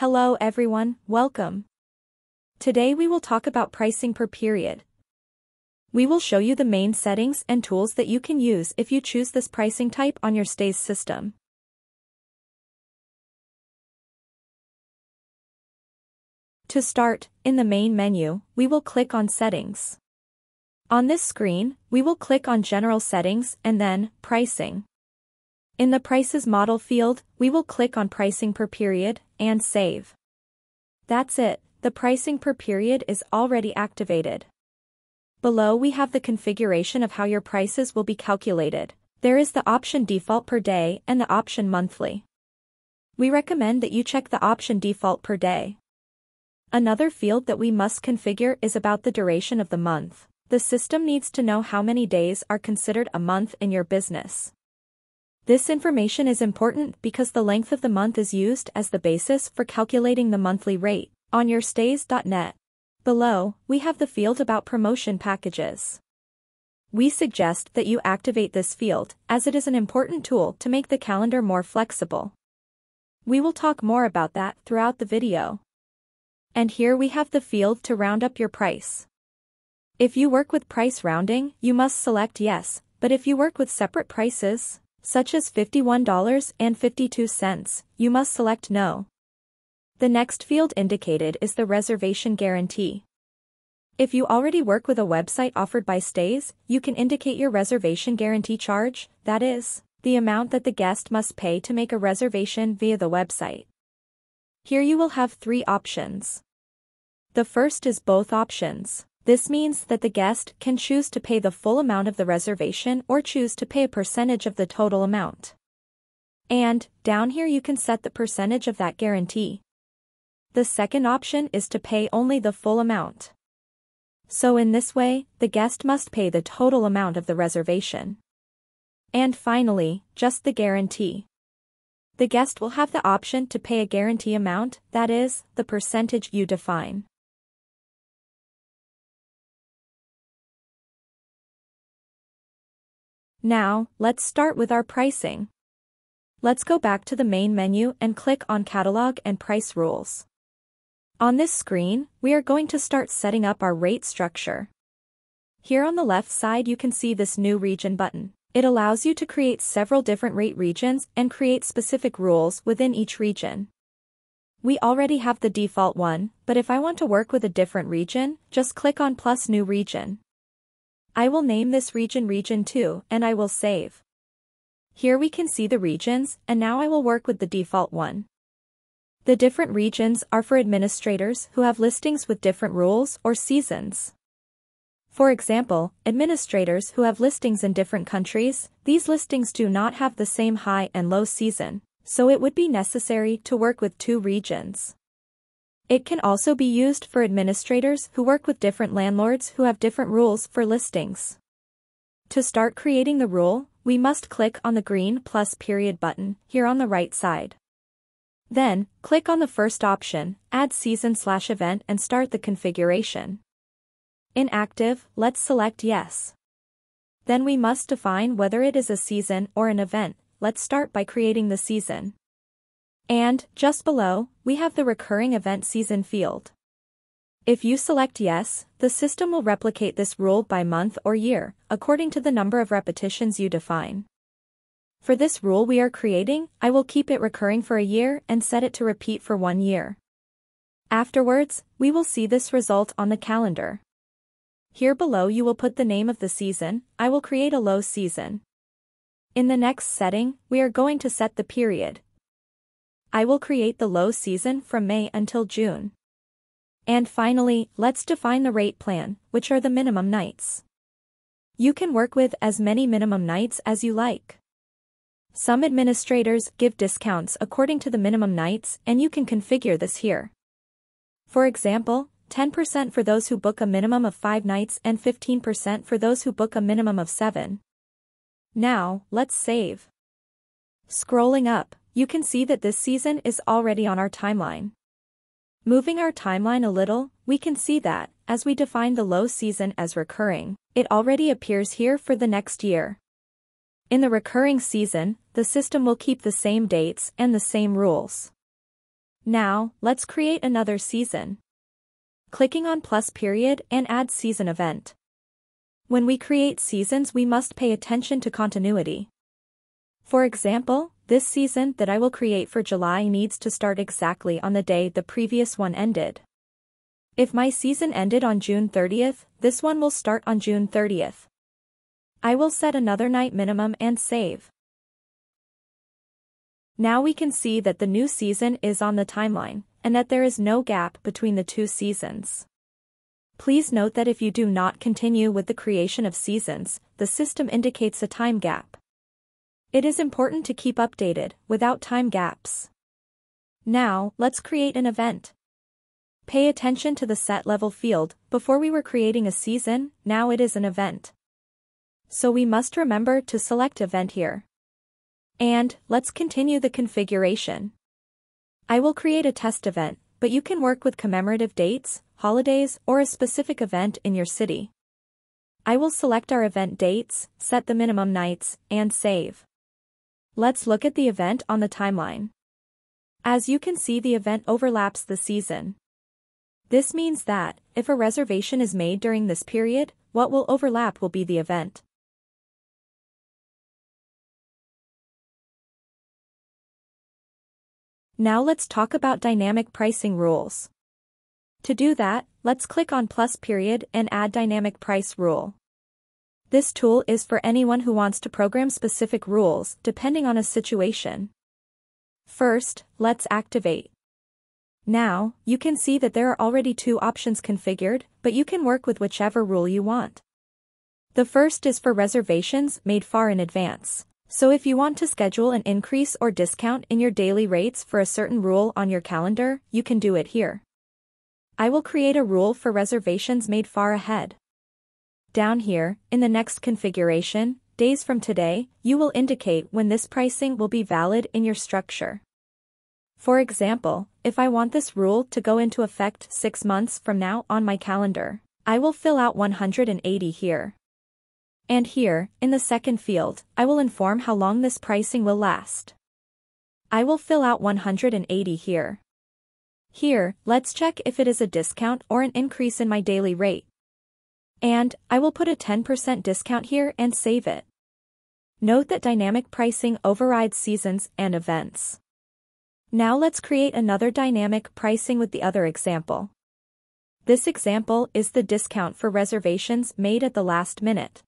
Hello everyone, welcome. Today we will talk about pricing per period. We will show you the main settings and tools that you can use if you choose this pricing type on your stays system. To start, in the main menu, we will click on Settings. On this screen, we will click on General Settings and then Pricing. In the Prices Model field, we will click on Pricing per Period and save. That's it, the pricing per period is already activated. Below we have the configuration of how your prices will be calculated. There is the option Default per day and the option Monthly. We recommend that you check the option Default per day. Another field that we must configure is about the duration of the month. The system needs to know how many days are considered a month in your business. This information is important because the length of the month is used as the basis for calculating the monthly rate on your stays.net. Below, we have the field about promotion packages. We suggest that you activate this field as it is an important tool to make the calendar more flexible. We will talk more about that throughout the video. And here we have the field to round up your price. If you work with price rounding, you must select yes, but if you work with separate prices, such as $51.52, you must select no. The next field indicated is the reservation guarantee. If you already work with a website offered by Stays, you can indicate your reservation guarantee charge, that is, the amount that the guest must pay to make a reservation via the website. Here you will have three options. The first is both options. This means that the guest can choose to pay the full amount of the reservation or choose to pay a percentage of the total amount. And, down here you can set the percentage of that guarantee. The second option is to pay only the full amount. So in this way, the guest must pay the total amount of the reservation. And finally, just the guarantee. The guest will have the option to pay a guarantee amount, that is, the percentage you define. Now, let's start with our pricing. Let's go back to the main menu and click on Catalog and Price Rules. On this screen, we are going to start setting up our rate structure. Here on the left side you can see this New Region button. It allows you to create several different rate regions and create specific rules within each region. We already have the default one, but if I want to work with a different region, just click on plus New Region. I will name this region Region 2 and I will save. Here we can see the regions, and now I will work with the default one. The different regions are for administrators who have listings with different rules or seasons. For example, administrators who have listings in different countries, these listings do not have the same high and low season, so it would be necessary to work with two regions. It can also be used for administrators who work with different landlords who have different rules for listings. To start creating the rule, we must click on the green plus period button here on the right side. Then, click on the first option, Add Season/Event, and start the configuration. In Active, let's select Yes. Then we must define whether it is a season or an event. Let's start by creating the season. And, just below, we have the Recurring Event Season field. If you select Yes, the system will replicate this rule by month or year, according to the number of repetitions you define. For this rule we are creating, I will keep it recurring for a year and set it to repeat for 1 year. Afterwards, we will see this result on the calendar. Here below you will put the name of the season. I will create a low season. In the next setting, we are going to set the period. I will create the low season from May until June. And finally, let's define the rate plan, which are the minimum nights. You can work with as many minimum nights as you like. Some administrators give discounts according to the minimum nights, and you can configure this here. For example, 10% for those who book a minimum of 5 nights and 15% for those who book a minimum of 7. Now, let's save. Scrolling up, you can see that this season is already on our timeline. Moving our timeline a little, we can see that, as we define the low season as recurring, it already appears here for the next year. In the recurring season, the system will keep the same dates and the same rules. Now, let's create another season. Clicking on plus period and add season event. When we create seasons, we must pay attention to continuity. For example, this season that I will create for July needs to start exactly on the day the previous one ended. If my season ended on June 30th, this one will start on June 30th. I will set another night minimum and save. Now we can see that the new season is on the timeline, and that there is no gap between the two seasons. Please note that if you do not continue with the creation of seasons, the system indicates a time gap. It is important to keep updated, without time gaps. Now, let's create an event. Pay attention to the set level field. Before we were creating a season, now it is an event. So we must remember to select event here. And, let's continue the configuration. I will create a test event, but you can work with commemorative dates, holidays, or a specific event in your city. I will select our event dates, set the minimum nights, and save. Let's look at the event on the timeline. As you can see, the event overlaps the season. This means that, if a reservation is made during this period, what will overlap will be the event. Now let's talk about dynamic pricing rules. To do that, let's click on plus period and add dynamic price rule. This tool is for anyone who wants to program specific rules depending on a situation. First, let's activate. Now, you can see that there are already two options configured, but you can work with whichever rule you want. The first is for reservations made far in advance. So if you want to schedule an increase or discount in your daily rates for a certain rule on your calendar, you can do it here. I will create a rule for reservations made far ahead. Down here, in the next configuration, days from today, you will indicate when this pricing will be valid in your structure. For example, if I want this rule to go into effect 6 months from now on my calendar, I will fill out 180 here. And here, in the second field, I will inform how long this pricing will last. I will fill out 180 here. Here, let's check if it is a discount or an increase in my daily rate. And, I will put a 10% discount here and save it. Note that dynamic pricing overrides seasons and events. Now let's create another dynamic pricing with the other example. This example is the discount for reservations made at the last minute.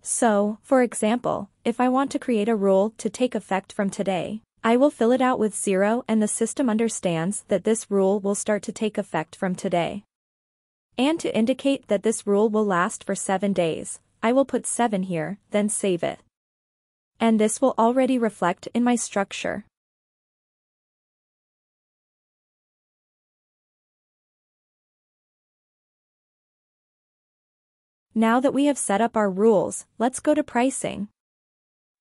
So, for example, if I want to create a rule to take effect from today, I will fill it out with 0 and the system understands that this rule will start to take effect from today. And to indicate that this rule will last for 7 days, I will put 7 here, then save it. And this will already reflect in my structure. Now that we have set up our rules, let's go to pricing.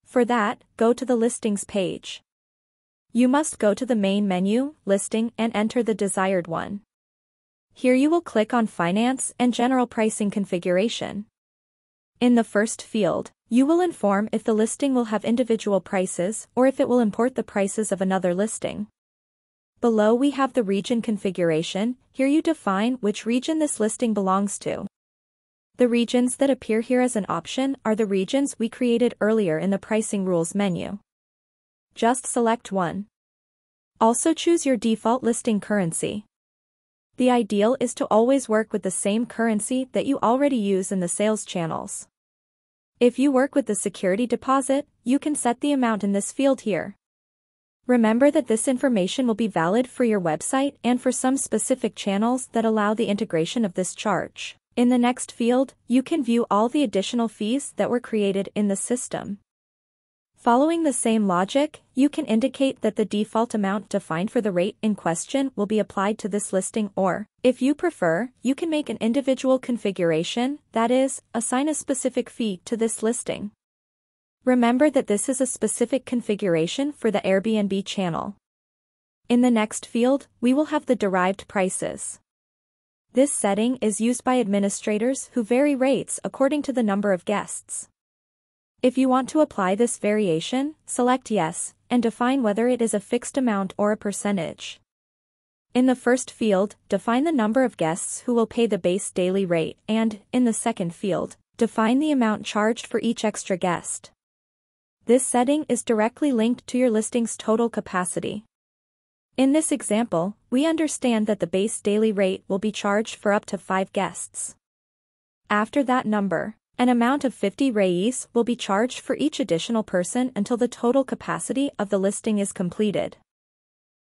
For that, go to the listings page. You must go to the main menu, listing, and enter the desired one. Here you will click on Finance and General Pricing Configuration. In the first field, you will inform if the listing will have individual prices or if it will import the prices of another listing. Below we have the region configuration. Here you define which region this listing belongs to. The regions that appear here as an option are the regions we created earlier in the Pricing Rules menu. Just select one. Also choose your default listing currency. The ideal is to always work with the same currency that you already use in the sales channels. If you work with the security deposit, you can set the amount in this field here. Remember that this information will be valid for your website and for some specific channels that allow the integration of this charge. In the next field, you can view all the additional fees that were created in the system. Following the same logic, you can indicate that the default amount defined for the rate in question will be applied to this listing or, if you prefer, you can make an individual configuration, that is, assign a specific fee to this listing. Remember that this is a specific configuration for the Airbnb channel. In the next field, we will have the derived prices. This setting is used by administrators who vary rates according to the number of guests. If you want to apply this variation, select Yes, and define whether it is a fixed amount or a percentage. In the first field, define the number of guests who will pay the base daily rate and, in the second field, define the amount charged for each extra guest. This setting is directly linked to your listing's total capacity. In this example, we understand that the base daily rate will be charged for up to 5 guests. After that number, an amount of 50 reais will be charged for each additional person until the total capacity of the listing is completed.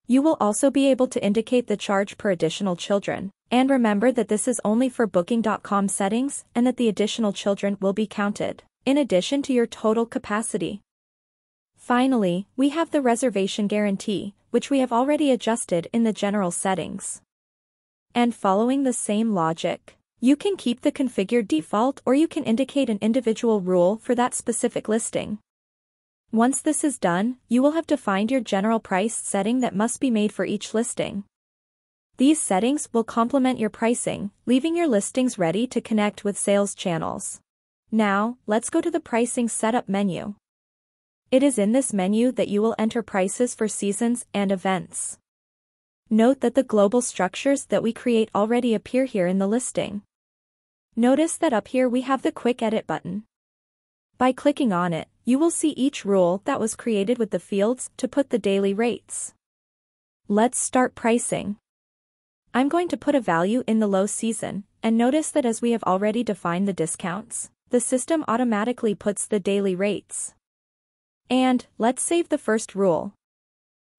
You will also be able to indicate the charge per additional children, and remember that this is only for Booking.com settings and that the additional children will be counted, in addition to your total capacity. Finally, we have the reservation guarantee, which we have already adjusted in the general settings. And following the same logic, you can keep the configured default or you can indicate an individual rule for that specific listing. Once this is done, you will have defined your general price setting that must be made for each listing. These settings will complement your pricing, leaving your listings ready to connect with sales channels. Now, let's go to the pricing setup menu. It is in this menu that you will enter prices for seasons and events. Note that the global structures that we create already appear here in the listing. Notice that up here we have the Quick Edit button. By clicking on it, you will see each rule that was created with the fields to put the daily rates. Let's start pricing. I'm going to put a value in the low season, and notice that as we have already defined the discounts, the system automatically puts the daily rates. And, let's save the first rule.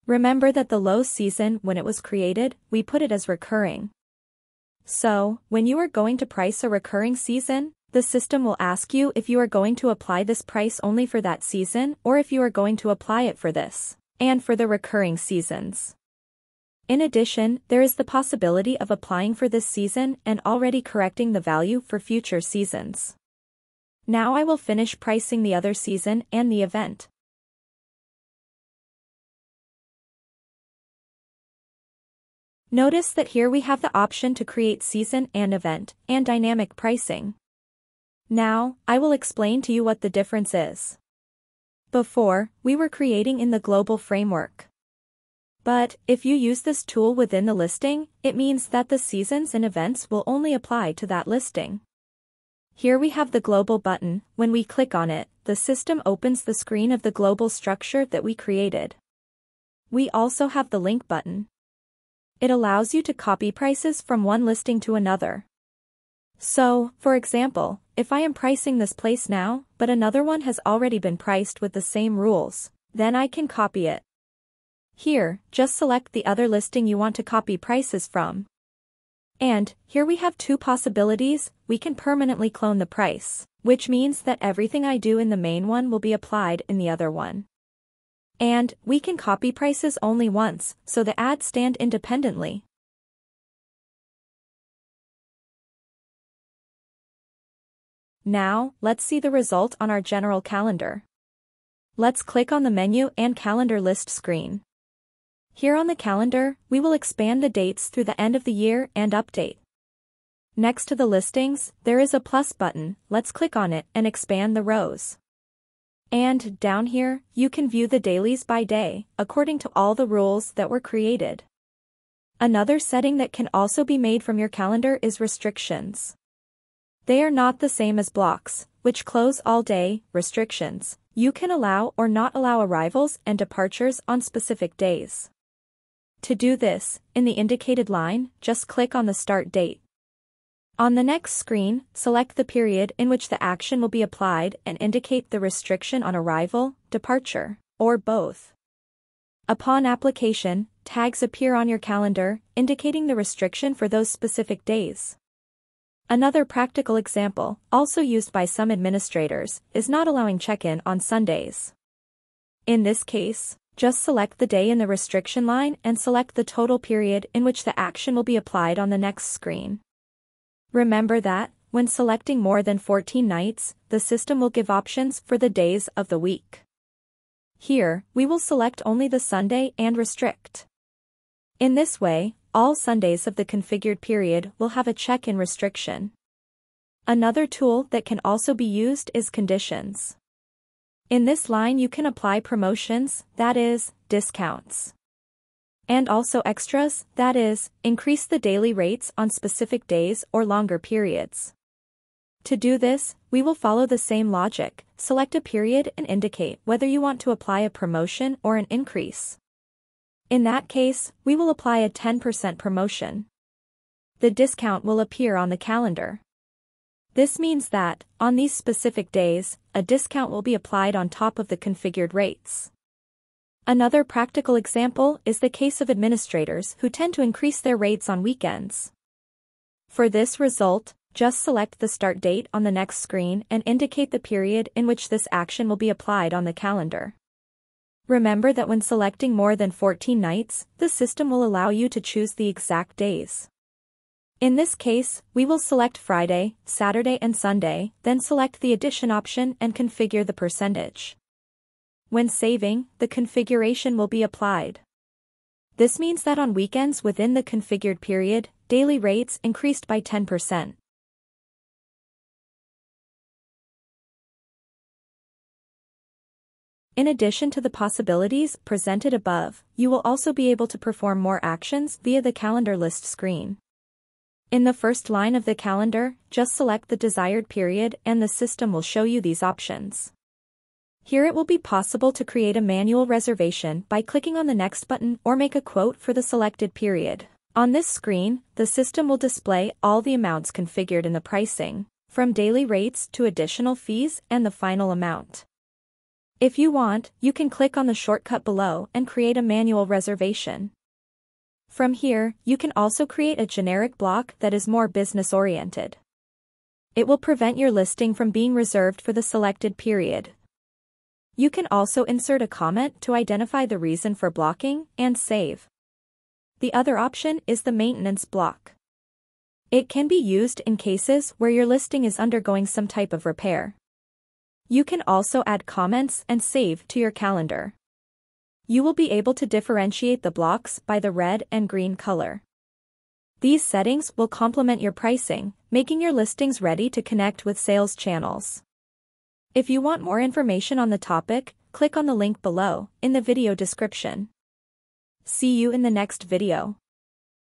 Remember that the low season, when it was created, we put it as recurring. So, when you are going to price a recurring season, the system will ask you if you are going to apply this price only for that season or if you are going to apply it for this, and for the recurring seasons. In addition, there is the possibility of applying for this season and already correcting the value for future seasons. Now I will finish pricing the other season and the event. Notice that here we have the option to create season and event, and dynamic pricing. Now, I will explain to you what the difference is. Before, we were creating in the global framework. But, if you use this tool within the listing, it means that the seasons and events will only apply to that listing. Here we have the global button. When we click on it, the system opens the screen of the global structure that we created. We also have the link button. It allows you to copy prices from one listing to another. So, for example, if I am pricing this place now, but another one has already been priced with the same rules, then I can copy it. Here, just select the other listing you want to copy prices from. And, here we have 2 possibilities. We can permanently clone the price, which means that everything I do in the main one will be applied in the other one. And, we can copy prices only once, so the ads stand independently. Now, let's see the result on our general calendar. Let's click on the menu and calendar list screen. Here on the calendar, we will expand the dates through the end of the year and update. Next to the listings, there is a plus button. Let's click on it and expand the rows. And, down here, you can view the dailies by day, according to all the rules that were created. Another setting that can also be made from your calendar is restrictions. They are not the same as blocks, which close all day. Restrictions. You can allow or not allow arrivals and departures on specific days. To do this, in the indicated line, just click on the start date. On the next screen, select the period in which the action will be applied and indicate the restriction on arrival, departure, or both. Upon application, tags appear on your calendar, indicating the restriction for those specific days. Another practical example, also used by some administrators, is not allowing check-in on Sundays. In this case, just select the day in the restriction line and select the total period in which the action will be applied on the next screen. Remember that, when selecting more than 14 nights, the system will give options for the days of the week. Here, we will select only the Sunday and restrict. In this way, all Sundays of the configured period will have a check-in restriction. Another tool that can also be used is conditions. In this line you can apply promotions, that is, discounts. And also extras, that is, increase the daily rates on specific days or longer periods. To do this, we will follow the same logic, select a period and indicate whether you want to apply a promotion or an increase. In that case, we will apply a 10% promotion. The discount will appear on the calendar. This means that, on these specific days, a discount will be applied on top of the configured rates. Another practical example is the case of administrators who tend to increase their rates on weekends. For this result, just select the start date on the next screen and indicate the period in which this action will be applied on the calendar. Remember that when selecting more than 14 nights, the system will allow you to choose the exact days. In this case, we will select Friday, Saturday and Sunday, then select the addition option and configure the percentage. When saving, the configuration will be applied. This means that on weekends within the configured period, daily rates increased by 10%. In addition to the possibilities presented above, you will also be able to perform more actions via the calendar list screen. In the first line of the calendar, just select the desired period and the system will show you these options. Here it will be possible to create a manual reservation by clicking on the next button or make a quote for the selected period. On this screen, the system will display all the amounts configured in the pricing, from daily rates to additional fees and the final amount. If you want, you can click on the shortcut below and create a manual reservation. From here, you can also create a generic block that is more business-oriented. It will prevent your listing from being reserved for the selected period. You can also insert a comment to identify the reason for blocking and save. The other option is the maintenance block. It can be used in cases where your listing is undergoing some type of repair. You can also add comments and save to your calendar. You will be able to differentiate the blocks by the red and green color. These settings will complement your pricing, making your listings ready to connect with sales channels. If you want more information on the topic, click on the link below, in the video description. See you in the next video.